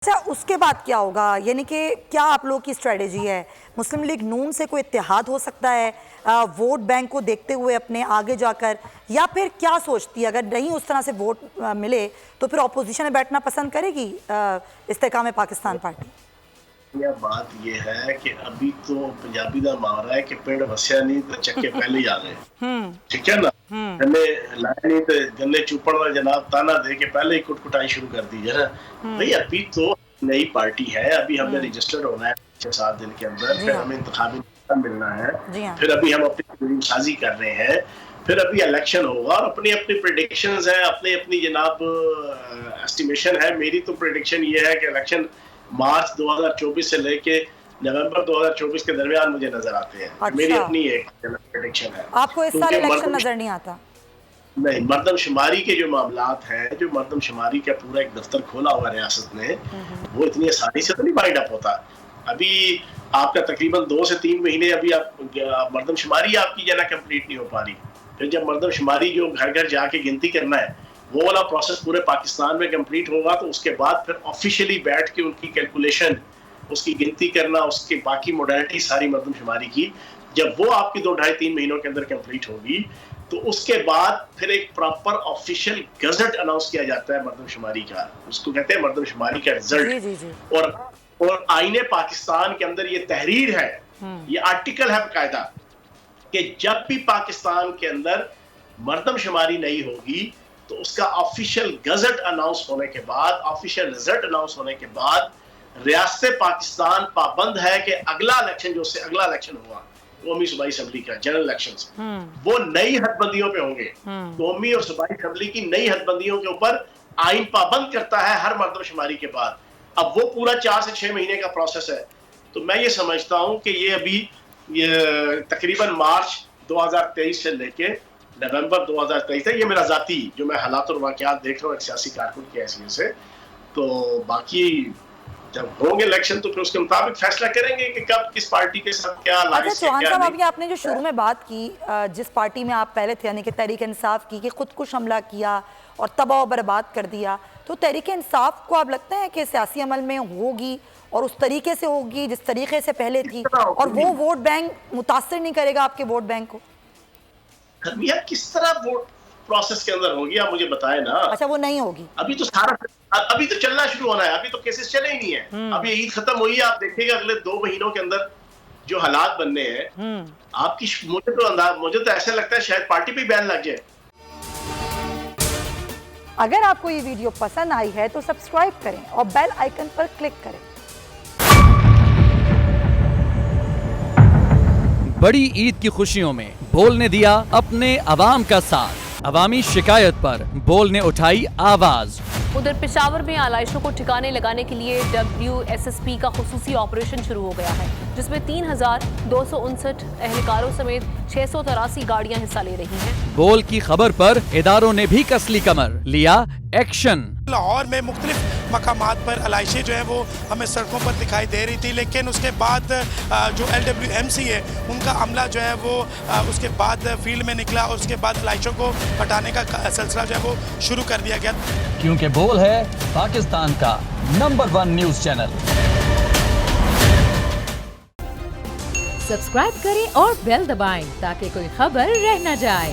अच्छा, उसके बाद क्या होगा? यानी कि क्या आप लोगों की स्ट्रेटेजी है? मुस्लिम लीग नून से कोई इत्तेहाद हो सकता है वोट बैंक को देखते हुए अपने आगे जाकर, या फिर क्या सोचती है अगर नहीं उस तरह से वोट मिले तो फिर अपोजिशन में बैठना पसंद करेगी इस्तेकाम पाकिस्तान पार्टी? यह बात यह है कि अभी तो पंजाबी का मुहावरा है कि पिंड वसिया नहीं तो चक्के पहले ही आ गए। ठीक है ना। गन्ने लाए नहीं तो गन्ने चुपड़ का जनाब ताना दे के पहले ही कुटकुटाई शुरू कर दी है ना। भाई अभी तो नई पार्टी है, अभी हमें रजिस्टर्ड होना है 6-7 दिन के अंदर, फिर हमें इंतखाबी मिलना है, फिर अभी हम अपनी साजी कर रहे हैं, फिर अभी इलेक्शन होगा और अपनी अपनी प्रेडिक्शंस है, अपनी अपनी जनाब एस्टिमेशन है। मेरी तो प्रेडिक्शन ये है कि इलेक्शन मार्च 2024 से लेके नवंबर 2024 के दरमियान मुझे नजर आते हैं। अच्छा। मेरी अपनी एक प्रेडिक्शन है। आपको इस साल इलेक्शन नजर नहीं आता? नहीं, मर्दमशुमारी के जो मामलात हैं, जो मर्दमशुमारी का पूरा एक दफ्तर खोला हुआ रियासत ने, वो इतनी आसानी से तो नहीं बाइंड अप होता। अभी आपका तकरीबन 2 से 3 महीने अभी आप मर्दमशुमारी आपकी जना कंप्लीट नहीं हो पा रही। फिर जब मर्दमशुमारी जो घर घर जाके गिनती करना है, वो वाला प्रोसेस पूरे पाकिस्तान में कंप्लीट होगा, तो उसके बाद फिर ऑफिशियली बैठ के उनकी कैलकुलेशन, उसकी गिनती करना, उसकी बाकी मोडालिटी सारी मर्दमशुमारी की, जब वो आपकी 2-2.5-3 महीनों के अंदर कंप्लीट होगी, तो उसके बाद फिर एक प्रॉपर ऑफिशियल गजट अनाउंस किया जाता है मर्दमशुमारी का। उसको कहते हैं मर्दमशुमारी का रिजल्ट। और आईने पाकिस्तान के अंदर ये तहरीर है, ये आर्टिकल है बकायदा, कि जब भी पाकिस्तान के अंदर मर्दमशुमारी नहीं होगी तो उसका ऑफिशियल गजट अनाउंस होने के बाद, ऑफिशियल रिजल्ट अनाउंस होने के बाद, रियासत पाकिस्तान पाबंद है कि अगला इलेक्शन, जो से अगला इलेक्शन हुआ कौमी सूबाई असेंबली का जनरल इलेक्शंस, वो नई हदबंदियों पे होंगे। कौमी और सूबाई असेंबली की नई हदबंदियों के ऊपर आइन पाबंद करता है हर मर्दमशुमारी के बाद। अब वो पूरा 4 से 6 महीने का प्रोसेस है। तो मैं ये समझता हूं कि ये अभी तकरीबन मार्च 2023 से लेके नवंबर 2023 तक, ये मेरा जाती जो मैं हालात और वाकयात देख रहा हूँ एक सियासी कारकुन की हैसियत से। तो बाकी जब होंगे इलेक्शन तो फिर उसके मुताबिक फैसला करेंगे कि कब किस पार्टी के साथ क्या लाइस है, चौहान साहब, अभी आपने जो शुरू में बात की, जिस पार्टी में आप पहले थे यानी कि तहरीक इंसाफ की, कि खुदकुश हमला किया और तबाह बर्बाद कर दिया, तो तहरीक इंसाफ को आप लगता है कि सियासी अमल में होगी और उस तरीके से होगी जिस तरीके से पहले थी, और वो वोट बैंक मुतासर नहीं करेगा आपके वोट बैंक को? किस तरह वोट प्रोसेस के अंदर होगी, आप मुझे बताएं ना। अच्छा, वो नहीं होगी। अभी तो चलना शुरू होना है, अभी तो केसेस चले ही नहीं है। अभी ईद खत्म हुई है, आप देखिएगा अगले 2 महीनों के अंदर जो हालात बनने हैं, आपकी मुझे तो ऐसा लगता है शायद पार्टी पे बैन लग जाए। अगर आपको ये वीडियो पसंद आई है तो सब्सक्राइब करें और बेल आइकन पर क्लिक करें। बड़ी ईद की खुशियों में बोल ने दिया अपने अवाम का साथ। अवामी शिकायत पर बोल ने उठाई आवाज। उधर पेशावर में आलाइशों को ठिकाने लगाने के लिए WSSP का खुसूसी ऑपरेशन शुरू हो गया है, जिसमें 3259 एहलकारों समेत 683 गाड़ियां हिस्सा ले रही हैं। बोल की खबर पर इदारों ने भी कसली कमर, लिया एक्शन। लाहौर में मुख्तलिफ मकामात पर आलाइशें जो है वो हमें सड़कों पर दिखाई दे रही थी, लेकिन उसके बाद जो LWMC है उनका अमला जो है वो उसके बाद फील्ड में निकला और उसके बाद आलाइशों को हटाने का सिलसिला जो है वो शुरू कर दिया गया, क्योंकि बोल है पाकिस्तान का नंबर 1 न्यूज चैनल। सब्सक्राइब करें और बेल दबाएं ताकि कोई खबर रह न जाए।